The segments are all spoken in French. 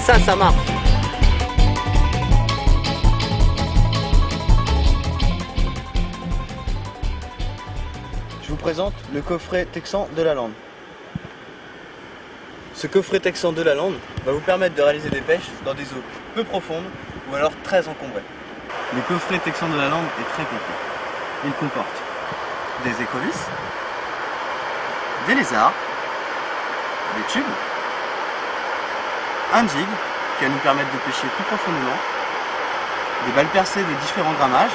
ça marche. Je vous présente le coffret texan de la Lande. Ce coffret texan de la Lande va vous permettre de réaliser des pêches dans des eaux peu profondes ou alors très encombrées. Le coffret texan de la Lande est très complet. Il comporte des écrevisses, des lézards, des tubes, un jig qui va nous permettre de pêcher plus profondément, des balles percées de différents grammages,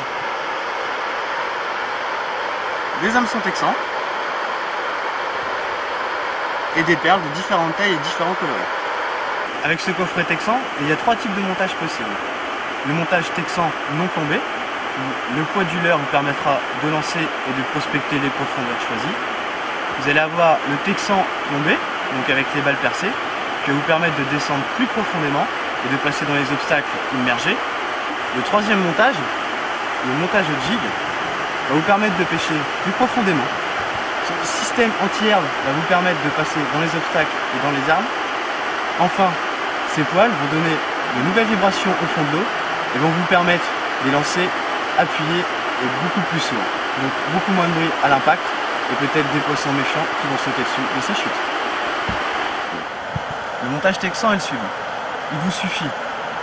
des hameçons texans et des perles de différentes tailles et différents coloris. Avec ce coffret texan, il y a 3 types de montage possibles. Le montage texan non plombé, où le poids du leurre vous permettra de lancer et de prospecter les profondeurs choisies. Vous allez avoir le texan plombé, donc avec les balles percées, qui va vous permettre de descendre plus profondément et de passer dans les obstacles immergés. Le 3e montage, le montage au jig, va vous permettre de pêcher plus profondément. Son système anti-herbe va vous permettre de passer dans les obstacles et dans les arbres. Enfin, ces poils vont donner de nouvelles vibrations au fond de l'eau et vont vous permettre de les lancer appuyés et beaucoup plus sourds. Donc beaucoup moins de bruit à l'impact et peut-être des poissons méchants qui vont sauter dessus de sa chute. Le montage texan est le suivant. Il vous suffit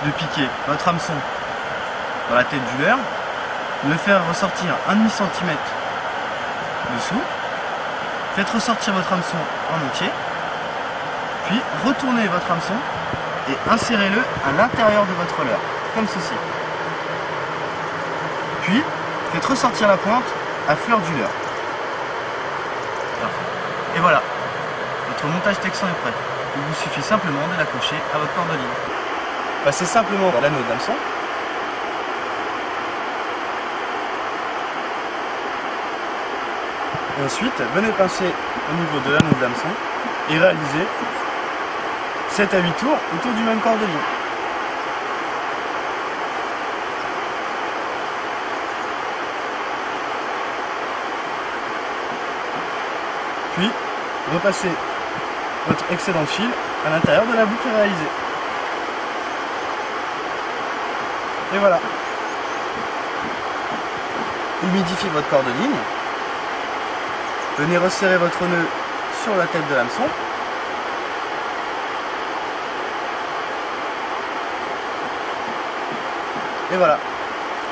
de piquer votre hameçon dans la tête du leurre, de le faire ressortir 1,5 cm dessous, faites ressortir votre hameçon en entier, puis retournez votre hameçon et insérez-le à l'intérieur de votre leurre, comme ceci. Puis, faites ressortir la pointe à fleur du leurre. Et voilà, votre montage texan est prêt. Il vous suffit simplement de l'accrocher à votre corde de ligne. Passez simplement dans l'anneau d'hameçon. Et ensuite, venez pincer au niveau de l'anneau d'hameçon et réaliser 7 à 8 tours autour du même corps de ligne. Puis, repassez votre excédent de fil à l'intérieur de la boucle réalisée. Et voilà. Humidifiez votre corps de ligne. Venez resserrer votre nœud sur la tête de l'hameçon. Et voilà,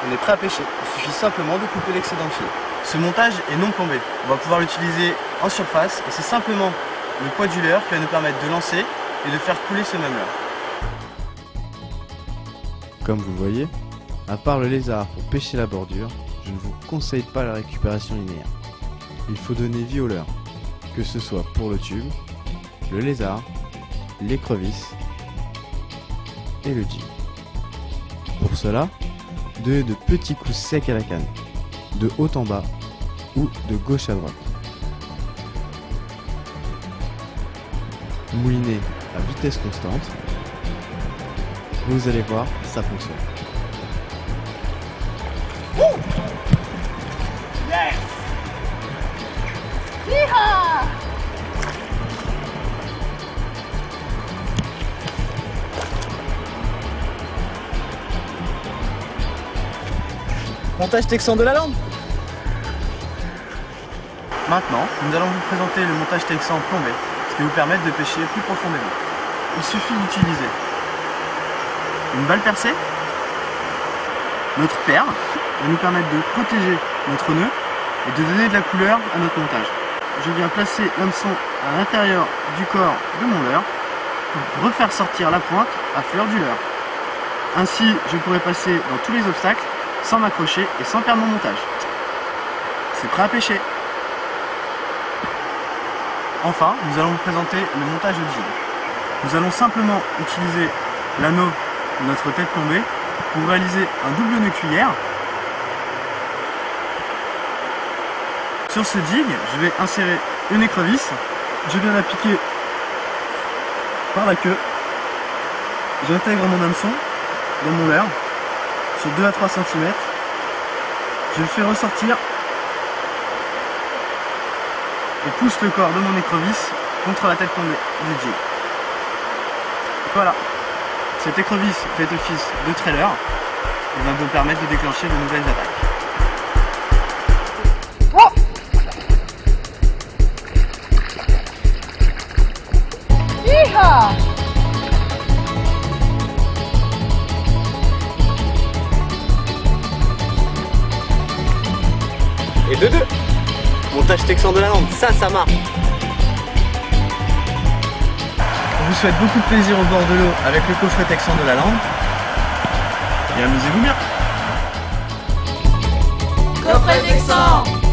on est prêt à pêcher. Il suffit simplement de couper l'excédent de fil. Ce montage est non plombé. On va pouvoir l'utiliser en surface et c'est simplement le poids du leurre qui va nous permettre de lancer et de faire couler ce même leurre. Comme vous le voyez, à part le lézard pour pêcher la bordure, je ne vous conseille pas la récupération linéaire. Il faut donner vie au leurre, que ce soit pour le tube, le lézard, l'écrevisse et le jig. Pour cela, donnez de petits coups secs à la canne, de haut en bas ou de gauche à droite. Moulinez à vitesse constante. Vous allez voir, ça fonctionne. Yes! Yeehaw! Montage texan de la Lande. Maintenant, nous allons vous présenter le montage texan plombé, ce qui va vous permettre de pêcher plus profondément. Il suffit d'utiliser une balle percée, notre perle, va nous permettre de protéger notre nœud et de donner de la couleur à notre montage. Je viens placer l'hameçon à l'intérieur du corps de mon leurre pour refaire sortir la pointe à fleur du leurre. Ainsi, je pourrai passer dans tous les obstacles sans m'accrocher et sans perdre mon montage. C'est prêt à pêcher. Enfin, nous allons vous présenter le montage au jig. Nous allons simplement utiliser l'anneau de notre tête plombée pour réaliser un double nœud cuillère. Sur ce jig, je vais insérer une écrevisse. Je viens la piquer par la queue. J'intègre mon hameçon dans mon leurre sur 2 à 3 cm. Je le fais ressortir et pousse le corps de mon écrevisse contre la tête plombée du jig. Voilà. Cette écrevisse fait office de trailer et va me permettre de déclencher de nouvelles attaques. Et de 2. Montage texan de la lande, ça marche. Je vous souhaite beaucoup de plaisir au bord de l'eau avec le coffret texan de la lande. Et amusez-vous bien. Coffret texan!